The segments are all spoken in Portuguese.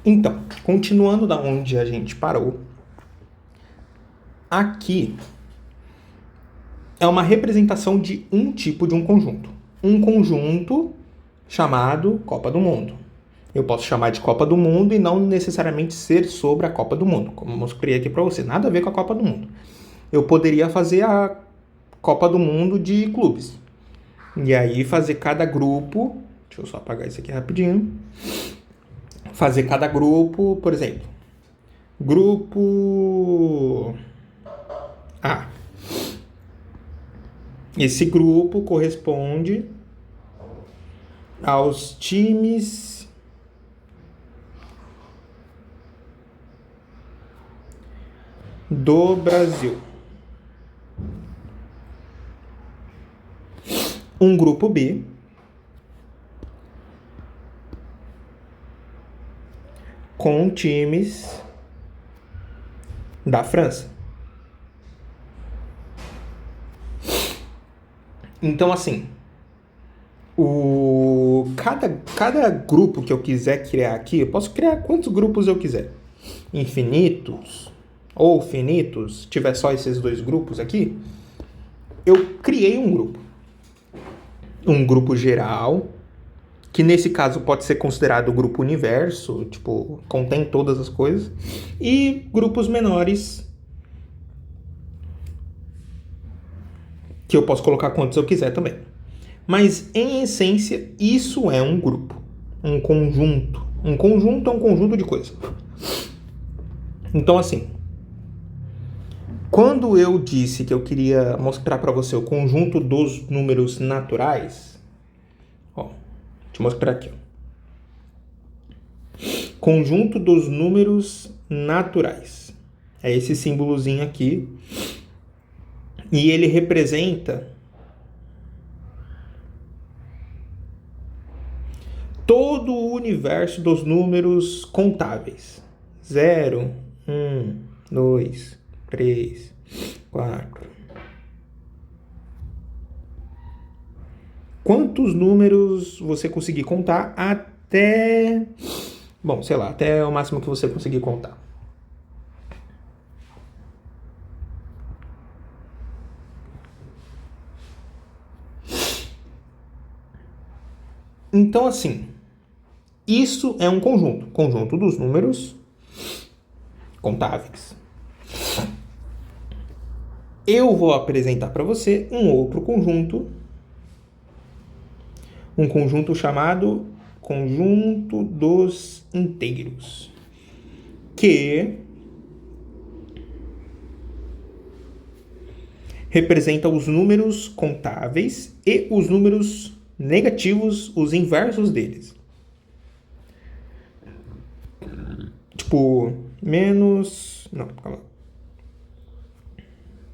Então, continuando da onde a gente parou, aqui é uma representação de um tipo de um conjunto. Um conjunto chamado Copa do Mundo. Eu posso chamar de Copa do Mundo e não necessariamente ser sobre a Copa do Mundo, como eu mostrei aqui para você. Nada a ver com a Copa do Mundo. Eu poderia fazer a Copa do Mundo de clubes. E aí fazer cada grupo... Deixa eu só apagar isso aqui rapidinho. Fazer cada grupo, por exemplo. Grupo A. Esse grupo corresponde aos times do Brasil. Um grupo B com times da França. Então, assim, cada grupo que eu quiser criar aqui, eu posso criar quantos grupos eu quiser. Infinitos ou finitos, se tiver só esses dois grupos aqui, eu criei um grupo. Um grupo geral, que nesse caso pode ser considerado o grupo universo, tipo, contém todas as coisas, e grupos menores, que eu posso colocar quantos eu quiser também. Mas, em essência, isso é um grupo, um conjunto. Um conjunto é um conjunto de coisas. Então, assim, quando eu disse que eu queria mostrar para você o conjunto dos números naturais, ó, deixa eu mostrar aqui, ó. Conjunto dos números naturais. É esse símbolozinho aqui. E ele representa todo o universo dos números contáveis. 0, 1, 2, 3, 4. Quantos números você conseguir contar até... Bom, sei lá, até o máximo que você conseguir contar. Então, assim, isso é um conjunto dos números contáveis. Eu vou apresentar para você um outro conjunto, um conjunto chamado conjunto dos inteiros, que representa os números contáveis e os números negativos, os inversos deles. Tipo, menos... Não, calma.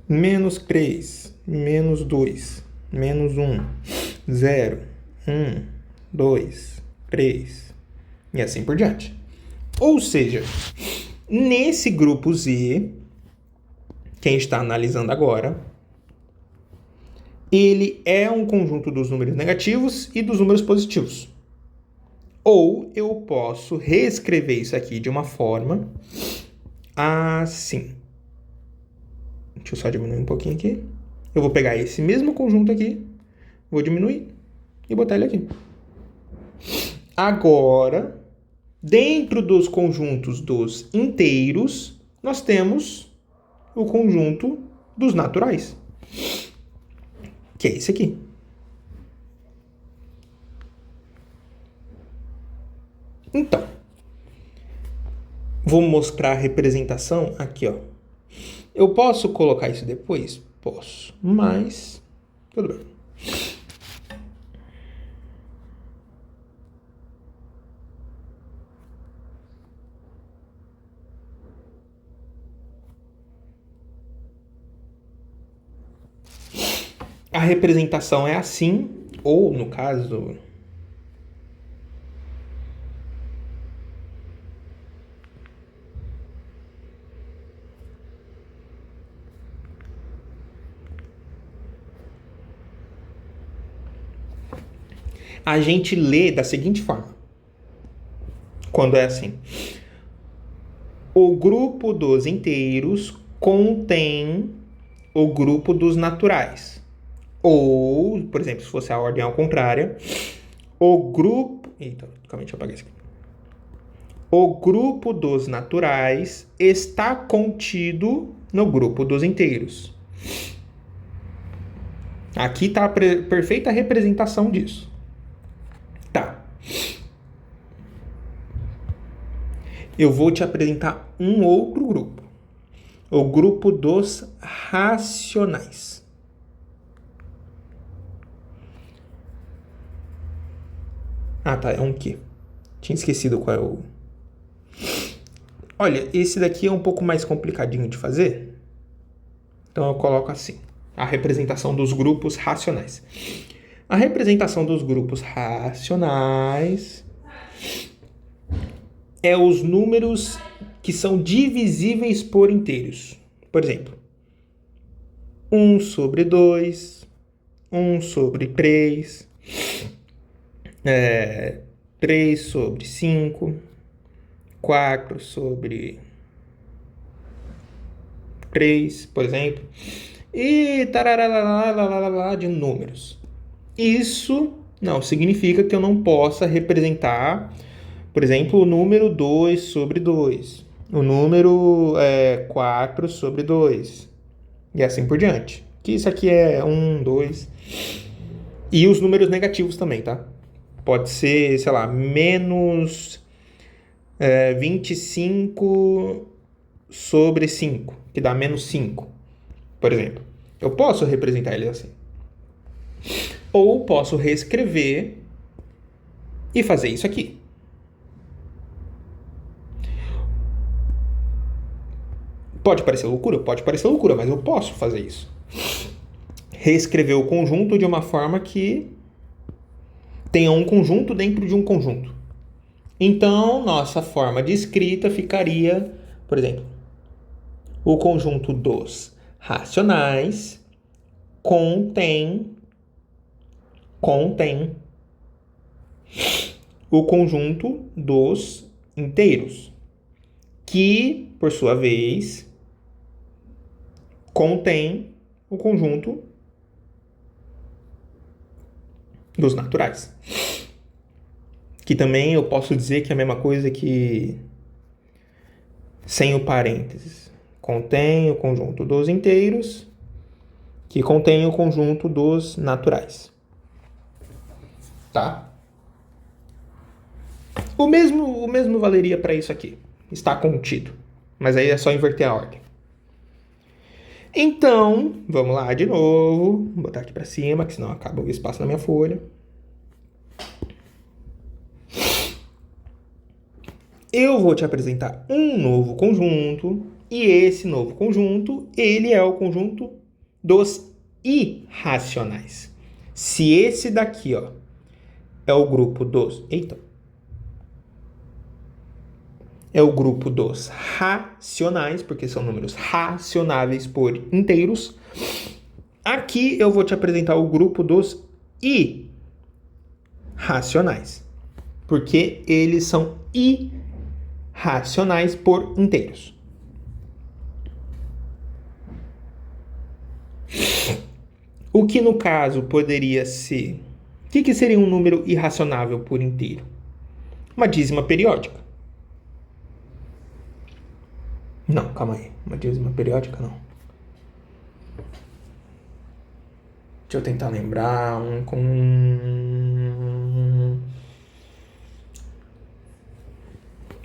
Menos 3, menos 2, menos 1, 0, 1, 2, 3, e assim por diante. Ou seja, nesse grupo Z, quem está analisando agora, ele é um conjunto dos números negativos e dos números positivos. Ou eu posso reescrever isso aqui de uma forma assim. Deixa eu só diminuir um pouquinho aqui. Eu vou pegar esse mesmo conjunto aqui, vou diminuir e botar ele aqui. Agora, dentro dos conjuntos dos inteiros, nós temos o conjunto dos naturais, que é esse aqui. Então, vou mostrar a representação aqui, ó. Eu posso colocar isso depois? Posso, mas tudo bem. A representação é assim, ou no caso... A gente lê da seguinte forma, quando é assim. o grupo dos inteiros contém o grupo dos naturais. Ou, por exemplo, se fosse a ordem ao contrário, o grupo... Eita, calma aí, deixa eu apagar isso aqui. O grupo dos naturais está contido no grupo dos inteiros. Aqui está a perfeita representação disso. Tá. Eu vou te apresentar um outro grupo. O grupo dos racionais. Ah, tá. É um quê? Tinha esquecido qual é o... Olha, esse daqui é um pouco mais complicadinho de fazer. Então eu coloco assim. A representação dos grupos racionais. A representação dos grupos racionais é os números que são divisíveis por inteiros. Por exemplo, 1 sobre 2, 1 sobre 3, 3 sobre 5, 4 sobre 3, por exemplo, e tarará de números. Isso não significa que eu não possa representar, por exemplo, o número 2 sobre 2, o número 4 sobre 2, e assim por diante. Que isso aqui é 1, 2, e os números negativos também, tá? Pode ser, sei lá, menos 25 sobre 5, que dá menos 5, por exemplo. Eu posso representar ele assim. Ou posso reescrever e fazer isso aqui. Pode parecer loucura? Pode parecer loucura, mas eu posso fazer isso. Reescrever o conjunto de uma forma que tenha um conjunto dentro de um conjunto. Então, nossa forma de escrita ficaria, por exemplo, o conjunto dos racionais contém o conjunto dos inteiros, que, por sua vez, contém o conjunto dos naturais. Que também eu posso dizer que é a mesma coisa que sem o parênteses. Contém o conjunto dos inteiros, que contém o conjunto dos naturais. Tá? O mesmo valeria para isso aqui. Está contido. Mas aí é só inverter a ordem. Então, vamos lá de novo. Vou botar aqui para cima, que senão acaba o espaço na minha folha. Eu vou te apresentar um novo conjunto. E esse novo conjunto, ele é o conjunto dos irracionais. Se esse daqui, ó, é o grupo dos... É o grupo dos racionais, porque são números racionáveis por inteiros. Aqui eu vou te apresentar o grupo dos irracionais, porque eles são irracionais por inteiros. O que no caso poderia ser... O que seria um número irracionável por inteiro? Uma dízima periódica. Não, calma aí. Uma dízima periódica, não. Deixa eu tentar lembrar um com...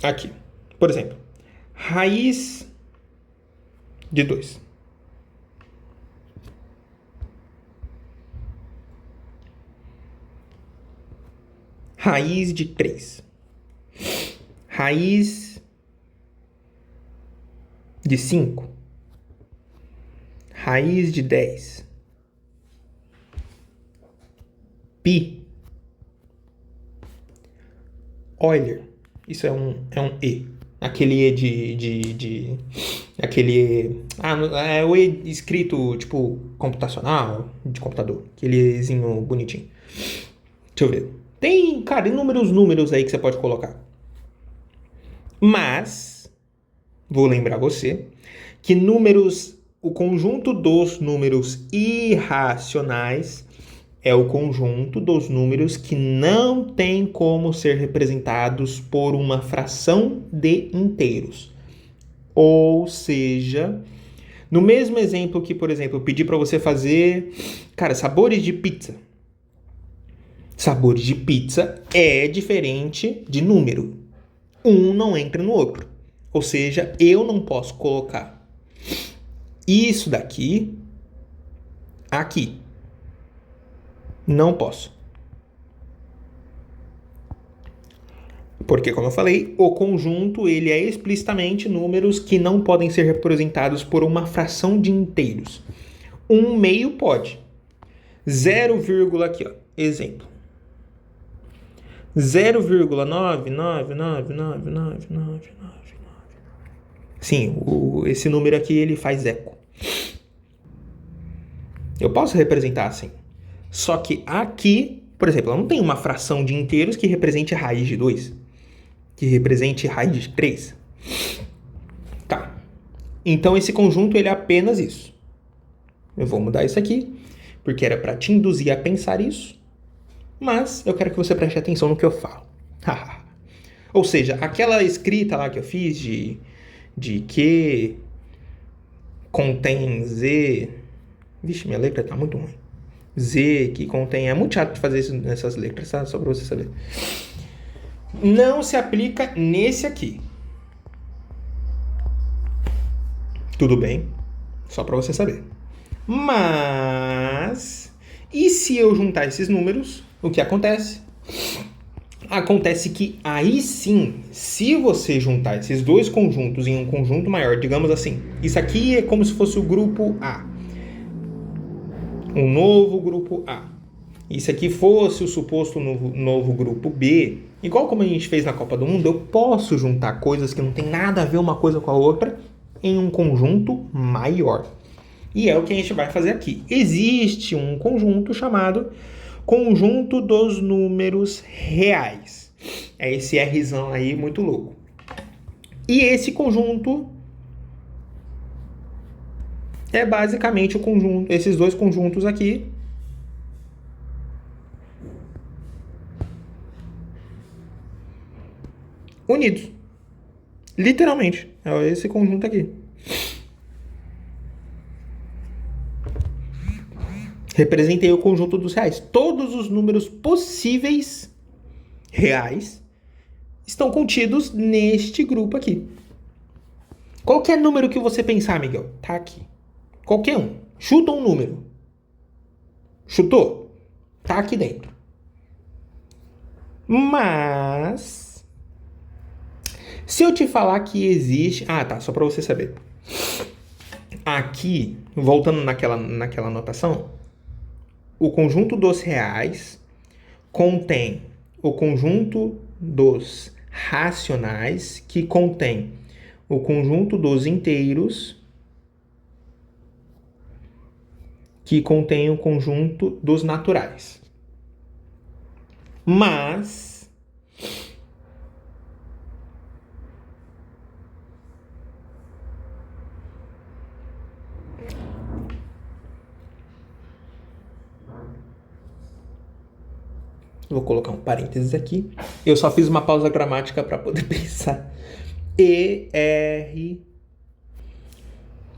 Aqui. Por exemplo, raiz de 2. Raiz de 3. Raiz de 5. Raiz de 10. Pi. Euler. Isso é um E. Aquele E aquele E... é o E escrito, tipo, computacional, de computador. Aquele Ezinho bonitinho. Deixa eu ver. Tem, cara, inúmeros números aí que você pode colocar. Mas vou lembrar você, que o conjunto dos números irracionais é o conjunto dos números que não tem como ser representados por uma fração de inteiros. Ou seja, no mesmo exemplo que, por exemplo, eu pedi para você fazer, sabores de pizza. Sabores de pizza é diferente de número. Um não entra no outro. Ou seja, eu não posso colocar isso daqui aqui. Não posso. Porque, como eu falei, o conjunto ele é explicitamente números que não podem ser representados por uma fração de inteiros. 1/2 pode. 0, aqui, ó, exemplo. 0,9999999. Sim, esse número aqui ele faz eco. Eu posso representar assim. Só que aqui, por exemplo, eu não tenho uma fração de inteiros que represente raiz de 2. Que represente raiz de 3. Tá. Então esse conjunto ele é apenas isso. Eu vou mudar isso aqui, porque era para te induzir a pensar isso. Mas eu quero que você preste atenção no que eu falo. Ou seja, aquela escrita lá que eu fiz de que contém Z... Vixe, minha letra tá muito ruim. Z que contém... É muito chato de fazer isso nessas letras, tá? Só pra você saber. Não se aplica nesse aqui. Tudo bem? Só pra você saber. Mas... E se eu juntar esses números, o que acontece? Acontece que aí sim, se você juntar esses dois conjuntos em um conjunto maior, digamos assim, isso aqui é como se fosse o grupo A. Um novo grupo A. Isso aqui fosse o suposto novo grupo B. Igual como a gente fez na Copa do Mundo, eu posso juntar coisas que não tem nada a ver uma coisa com a outra em um conjunto maior. E é o que a gente vai fazer aqui. Existe um conjunto chamado conjunto dos números reais. É esse Rzão aí muito louco. E esse conjunto é basicamente o conjunto, esses dois conjuntos aqui. Unidos. Literalmente. É esse conjunto aqui. Representei o conjunto dos reais. Todos os números possíveis reais estão contidos neste grupo aqui. Qualquer número que você pensar, Miguel, tá aqui. Qualquer um. Chuta um número. Chutou? Tá aqui dentro. Mas... se eu te falar que existe... Ah, tá. Só pra você saber. Aqui, voltando naquela anotação... O conjunto dos reais contém o conjunto dos racionais, que contém o conjunto dos inteiros, que contém o conjunto dos naturais. Mas... vou colocar um parênteses aqui. Eu só fiz uma pausa gramática para poder pensar. ER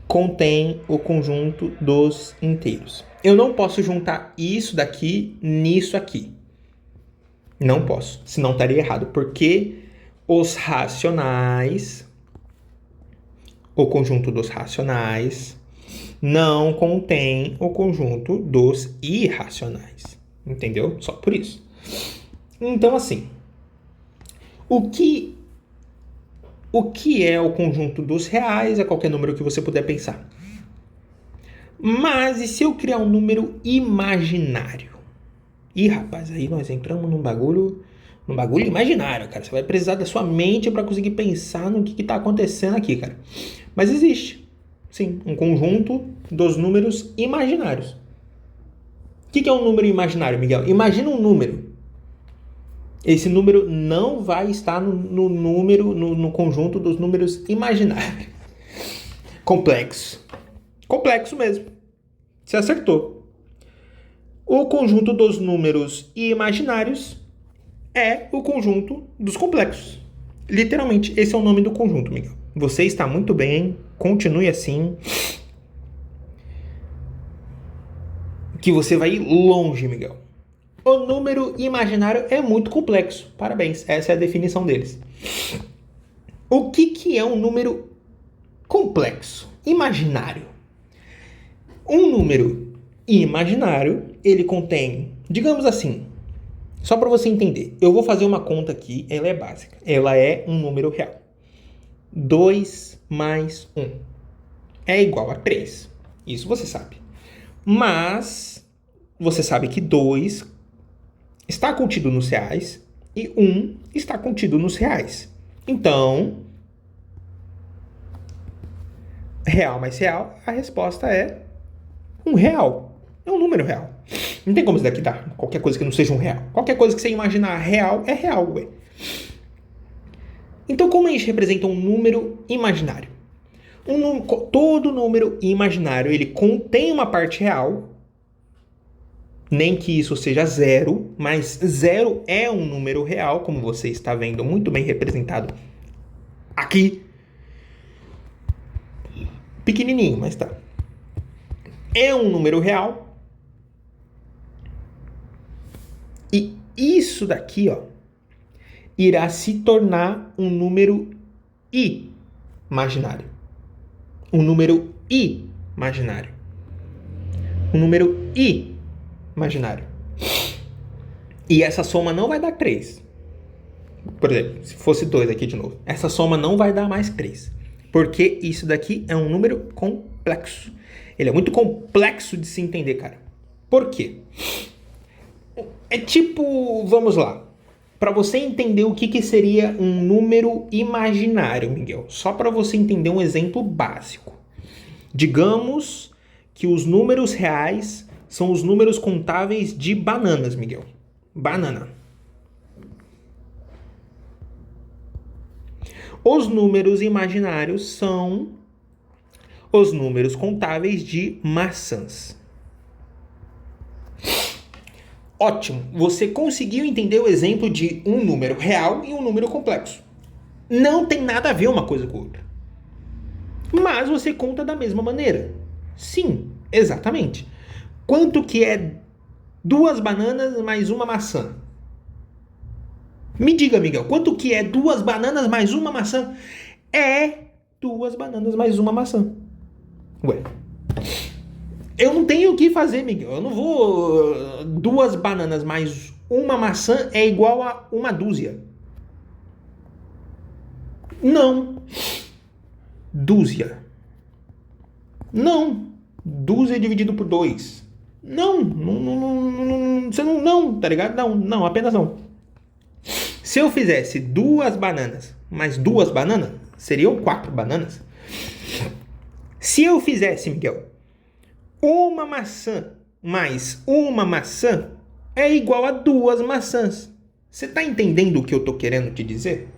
contém o conjunto dos inteiros. Eu não posso juntar isso daqui nisso aqui. Não posso, senão estaria errado. Porque os racionais, o conjunto dos racionais, não contém o conjunto dos irracionais. Entendeu? Só por isso. Então, assim, o que é o conjunto dos reais? É qualquer número que você puder pensar. Mas e se eu criar um número imaginário? Ih, rapaz, aí nós entramos num bagulho imaginário, cara. Você vai precisar da sua mente para conseguir pensar no que tá acontecendo aqui, cara. Mas existe, sim, um conjunto dos números imaginários. O que é um número imaginário, Miguel? Imagina um número. Esse número não vai estar no conjunto dos números imaginários. Complexo. Complexo mesmo. Você acertou. O conjunto dos números imaginários é o conjunto dos complexos. Literalmente, esse é o nome do conjunto, Miguel. Você está muito bem, continue assim. Que você vai ir longe, Miguel. O número imaginário é muito complexo. Parabéns, essa é a definição deles. O que é um número complexo? Imaginário. Um número imaginário, ele contém, digamos assim, só para você entender, eu vou fazer uma conta aqui, ela é básica. Ela é um número real. 2 mais 1 é igual a 3. Isso você sabe. Mas você sabe que 2 está contido nos reais e 1 está contido nos reais. Então, real mais real, a resposta é um real. É um número real. Não tem como isso daqui dar qualquer coisa que não seja um real. Qualquer coisa que você imaginar real é real, ué. Então, como a gente representa um número imaginário? Todo número imaginário, ele contém uma parte real, nem que isso seja zero, mas zero é um número real, como você está vendo muito bem representado aqui. Pequenininho, mas tá. É um número real. E isso daqui, ó, irá se tornar um número imaginário. Um número imaginário. Um número imaginário. E essa soma não vai dar 3. Por exemplo, se fosse 2 aqui de novo. Essa soma não vai dar mais 3. Porque isso daqui é um número complexo. Ele é muito complexo de se entender, cara. Por quê? É tipo, vamos lá. Para você entender o que seria um número imaginário, Miguel. Só para você entender um exemplo básico. Digamos que os números reais são os números contáveis de bananas, Miguel. Banana. Os números imaginários são os números contáveis de maçãs. Ótimo, você conseguiu entender o exemplo de um número real e um número complexo. Não tem nada a ver uma coisa com a outra. Mas você conta da mesma maneira. Sim, exatamente. Quanto que é 2 bananas mais uma maçã? Me diga, Miguel, quanto que é 2 bananas mais uma maçã? É 2 bananas mais uma maçã. Ué. Eu não tenho o que fazer, Miguel. Eu não vou... 2 bananas mais uma maçã é igual a 1 dúzia. Não. Dúzia. Não. Dúzia dividido por 2. Não. Você não, tá ligado? Não, apenas não. Se eu fizesse 2 bananas mais 2 bananas, seriam 4 bananas. Se eu fizesse, Miguel, uma maçã mais uma maçã é igual a 2 maçãs. Você tá entendendo o que eu tô querendo te dizer?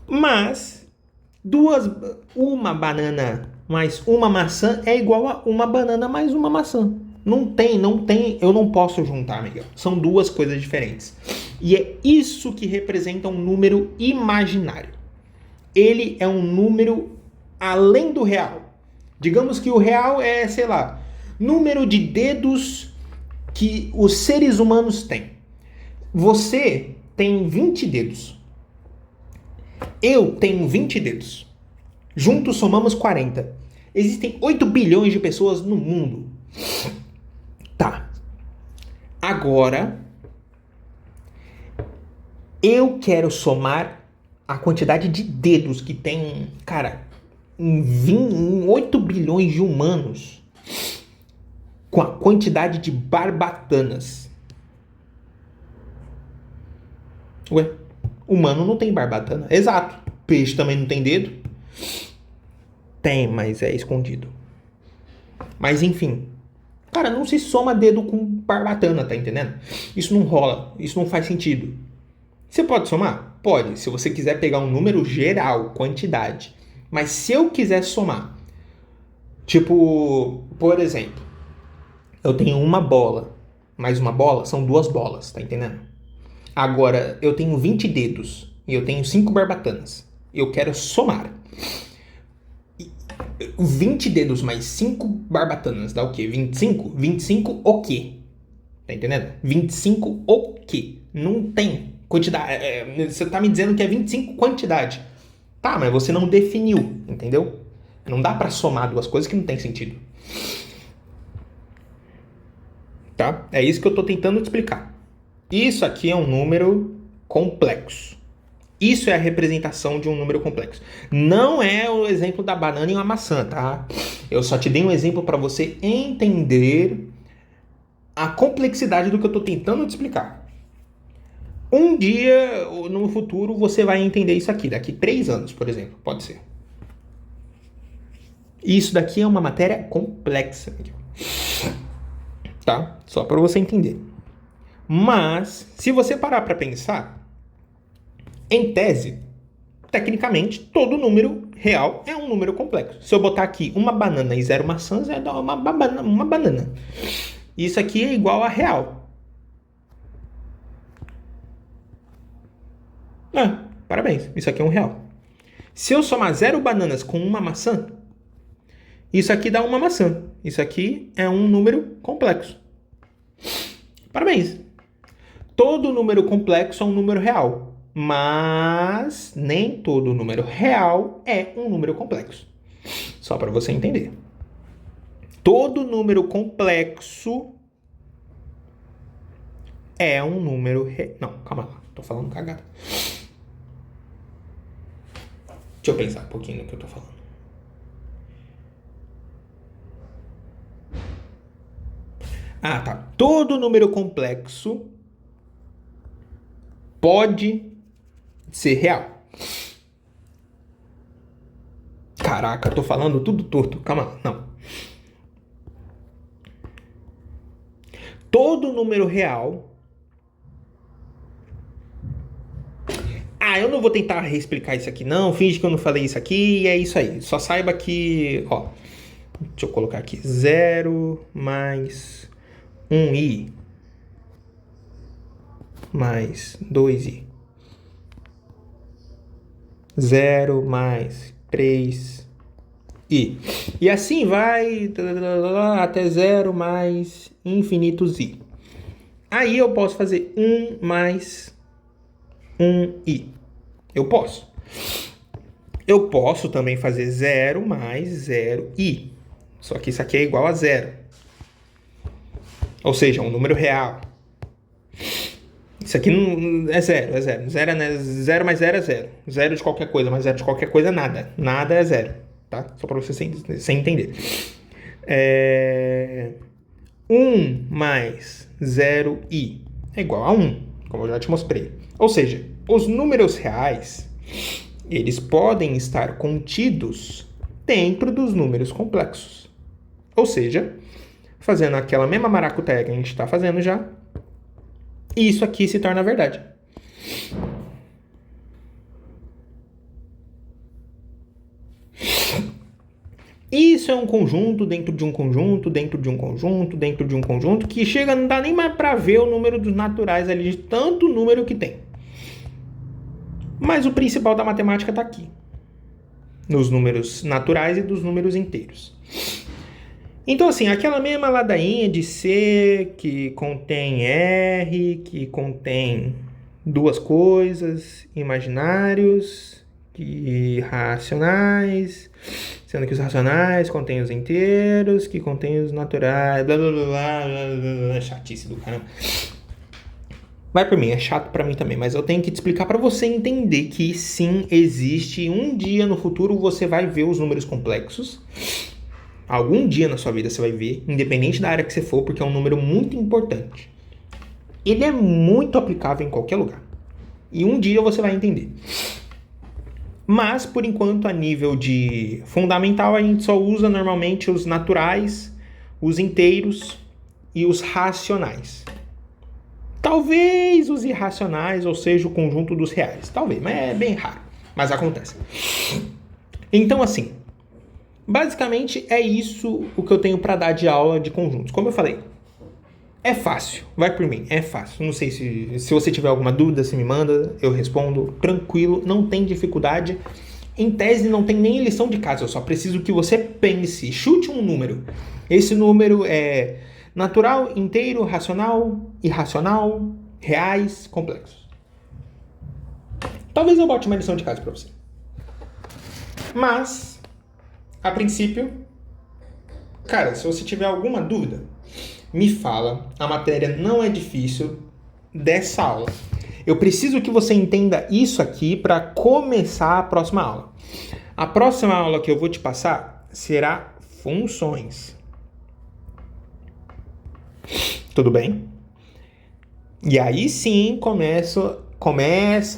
Mas uma banana mais uma maçã é igual a uma banana mais uma maçã. Não tem, eu não posso juntar, Miguel. São 2 coisas diferentes. E é isso que representa um número imaginário. Ele é um número além do real. Digamos que o real é, sei lá, número de dedos que os seres humanos têm. Você tem 20 dedos. Eu tenho 20 dedos. Juntos somamos 40. Existem 8 bilhões de pessoas no mundo. Tá. Agora, eu quero somar a quantidade de dedos que tem, cara, em 8 bilhões de humanos com a quantidade de barbatanas. Ué, humano não tem barbatana. Exato. Peixe também não tem dedo. Tem, mas é escondido. Mas enfim. Cara, não se soma dedo com barbatana, tá entendendo? Isso não rola. Isso não faz sentido. Você pode somar? Pode, se você quiser pegar um número geral, quantidade. Mas se eu quiser somar, tipo, por exemplo, eu tenho uma bola, mais uma bola, são 2 bolas, tá entendendo? Agora, eu tenho 20 dedos e eu tenho 5 barbatanas. Eu quero somar. 20 dedos mais 5 barbatanas dá o quê? 25? 25 o quê? Tá entendendo? 25 o quê? Não tem quantidade. Você tá me dizendo que é 25 quantidade. Tá, mas você não definiu, entendeu? Não dá pra somar 2 coisas que não tem sentido. Tá? É isso que eu tô tentando te explicar. Isso aqui é um número complexo. Isso é a representação de um número complexo. Não é o exemplo da banana e uma maçã, tá? Eu só te dei um exemplo para você entender a complexidade do que eu estou tentando te explicar. Um dia, no futuro, você vai entender isso aqui. Daqui 3 anos, por exemplo. Pode ser. Isso daqui é uma matéria complexa. Tá? Só para você entender. Mas, se você parar para pensar, em tese, tecnicamente, todo número real é um número complexo. Se eu botar aqui uma banana e 0 maçãs, vai dar uma banana. Isso aqui é igual a real. Parabéns, isso aqui é um real. Se eu somar 0 bananas com uma maçã, isso aqui dá uma maçã. Isso aqui é um número complexo. Parabéns. Todo número complexo é um número real. Mas nem todo número real é um número complexo. Só para você entender. Todo número complexo é um número... Não, calma lá. Tô falando cagada. Deixa eu pensar um pouquinho no que eu tô falando. Tá. Todo número complexo pode ser real. Caraca, eu tô falando tudo torto. Calma lá, não. Todo número real... eu não vou tentar reexplicar isso aqui não. Finge que eu não falei isso aqui e é isso aí. Só saiba que... deixa eu colocar aqui. 0 mais 1i mais 2i. 0 mais 3i. E assim vai até 0 mais infinitos i. Aí eu posso fazer 1 mais 1i. Eu posso. Eu posso também fazer 0 mais 0i. Só que isso aqui é igual a 0. Ou seja, um número real. Isso aqui não é 0, é 0. 0 mais 0 é 0. 0 de qualquer coisa, mais 0 de qualquer coisa é nada. Nada é 0, tá? Só para você sem entender. 1 mais 0i é igual a 1, como eu já te mostrei. Ou seja, os números reais, eles podem estar contidos dentro dos números complexos. Ou seja, fazendo aquela mesma maracutaia que a gente está fazendo já, isso aqui se torna verdade. Isso é um conjunto dentro de um conjunto, dentro de um conjunto, dentro de um conjunto, que chega, não dá nem mais para ver o número dos naturais ali, de tanto número que tem. Mas o principal da matemática está aqui, nos números naturais e dos números inteiros. Então, assim, aquela mesma ladainha de C, que contém R, que contém 2 coisas, imaginários e racionais, sendo que os racionais contêm os inteiros, que contêm os naturais, blá blá blá blá blá, chatice do caramba. Vai por mim, é chato pra mim também, mas eu tenho que te explicar pra você entender que sim, existe, um dia no futuro você vai ver os números complexos. Algum dia na sua vida você vai ver, independente da área que você for, porque é um número muito importante. Ele é muito aplicável em qualquer lugar. E um dia você vai entender. Mas, por enquanto, a nível de fundamental, a gente só usa normalmente os naturais, os inteiros e os racionais. talvez os irracionais, ou seja, o conjunto dos reais. Talvez, mas é bem raro. Mas acontece. Então, assim, basicamente é isso o que eu tenho para dar de aula de conjuntos. Como eu falei, é fácil. Vai por mim, é fácil. Não sei se você tiver alguma dúvida, você me manda, eu respondo tranquilo, não tem dificuldade. Em tese, não tem nem lição de casa, eu só preciso que você pense, chute um número. Esse número é natural, inteiro, racional, irracional, reais, complexos. Talvez eu bote uma lição de casa para você. Mas, a princípio, cara, se você tiver alguma dúvida, me fala. A matéria não é difícil dessa aula. Eu preciso que você entenda isso aqui para começar a próxima aula. A próxima aula que eu vou te passar será funções. Tudo bem? E aí sim começa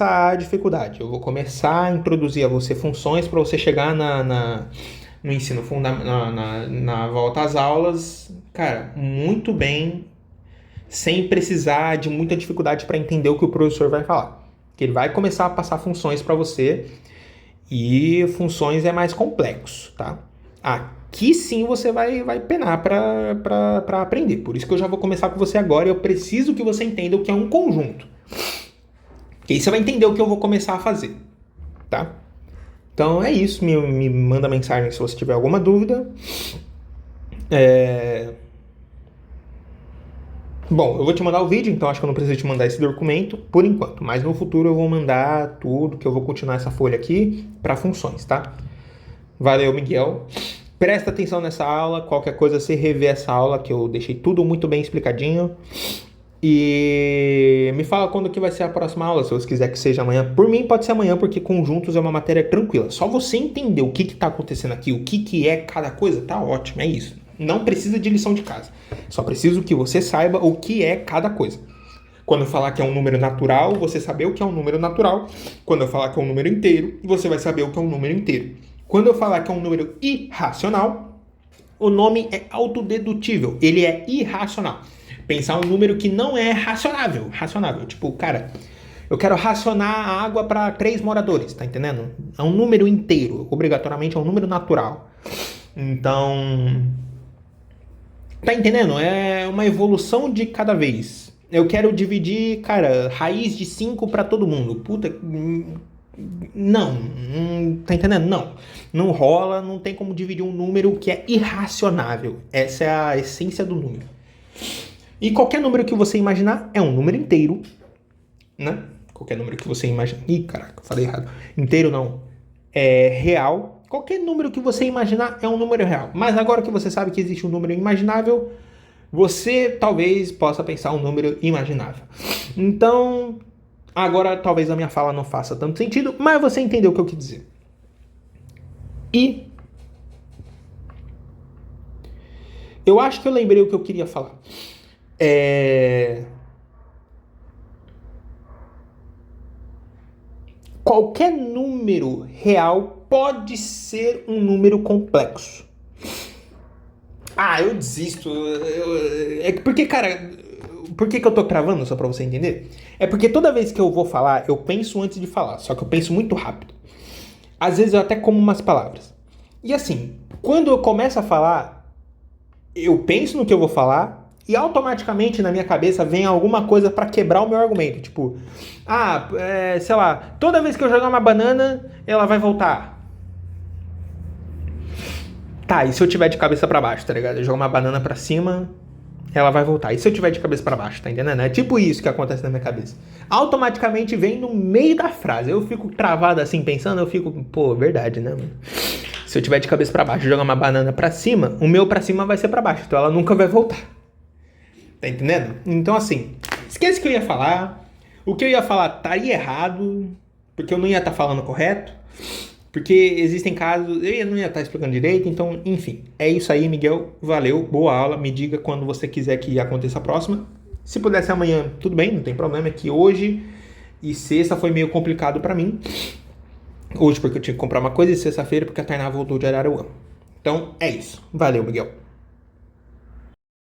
a dificuldade. Eu vou começar a introduzir a você funções para você chegar no ensino fundamental, na volta às aulas, cara, muito bem, sem precisar de muita dificuldade para entender o que o professor vai falar. Que ele vai começar a passar funções para você e funções é mais complexo, tá? Aqui sim você vai penar para aprender. Por isso que eu já vou começar com você agora. Eu preciso que você entenda o que é um conjunto. E aí você vai entender o que eu vou começar a fazer, tá? Então é isso. Me manda mensagem se você tiver alguma dúvida. Bom, eu vou te mandar o vídeo, então acho que eu não preciso te mandar esse documento por enquanto. Mas no futuro eu vou mandar tudo, que eu vou continuar essa folha aqui para funções, tá? Valeu, Miguel. Presta atenção nessa aula. Qualquer coisa, você rever essa aula, que eu deixei tudo muito bem explicadinho. E me fala quando que vai ser a próxima aula, se você quiser que seja amanhã. Por mim, pode ser amanhã, porque conjuntos é uma matéria tranquila. Só você entender o que está acontecendo aqui, o que é cada coisa, tá ótimo, é isso. Não precisa de lição de casa. Só preciso que você saiba o que é cada coisa. Quando eu falar que é um número natural, você saber o que é um número natural. Quando eu falar que é um número inteiro, você vai saber o que é um número inteiro. Quando eu falar que é um número irracional, o nome é autodedutível. Ele é irracional. Pensar um número que não é racionável. Tipo, cara, eu quero racionar a água para 3 moradores, tá entendendo? É um número inteiro. Obrigatoriamente é um número natural. Então, tá entendendo? É uma evolução de cada vez. Eu quero dividir, cara, raiz de 5 para todo mundo. Puta, não, tá entendendo? Não rola, não tem como dividir um número que é irracionável. Essa é a essência do número. E qualquer número que você imaginar é um número inteiro, né? Qualquer número que você imaginar... Ih, caraca, falei errado. Inteiro não. É real. Qualquer número que você imaginar é um número real. Mas agora que você sabe que existe um número imaginável, você talvez possa pensar um número imaginável. Então, agora talvez a minha fala não faça tanto sentido, mas você entendeu o que eu quis dizer. E eu acho que eu lembrei o que eu queria falar. Qualquer número real pode ser um número complexo. Eu desisto. Porque, cara, por que eu tô cravando, só pra você entender? É porque toda vez que eu vou falar, eu penso antes de falar, só que eu penso muito rápido. Às vezes eu até como umas palavras. E assim, quando eu começo a falar, eu penso no que eu vou falar e automaticamente na minha cabeça vem alguma coisa pra quebrar o meu argumento. Tipo, sei lá, toda vez que eu jogar uma banana, ela vai voltar. Tá, e se eu tiver de cabeça pra baixo, tá ligado? Eu jogo uma banana pra cima, ela vai voltar. E se eu tiver de cabeça pra baixo, tá entendendo? É tipo isso que acontece na minha cabeça. Automaticamente vem no meio da frase. Eu fico travado assim, pensando, eu fico, pô, verdade, né, mano? Se eu tiver de cabeça pra baixo e jogar uma banana pra cima, o meu pra cima vai ser pra baixo. Então ela nunca vai voltar. Tá entendendo? Então assim, esquece o que eu ia falar. O que eu ia falar estaria errado, porque eu não ia estar falando correto. Porque existem casos, eu não ia estar explicando direito, então, enfim. É isso aí, Miguel. Valeu, boa aula. Me diga quando você quiser que aconteça a próxima. Se puder ser amanhã, tudo bem, não tem problema. É que hoje e sexta foi meio complicado pra mim. Hoje porque eu tinha que comprar uma coisa e sexta-feira porque a Tainá voltou de Araruama. Então, é isso. Valeu, Miguel.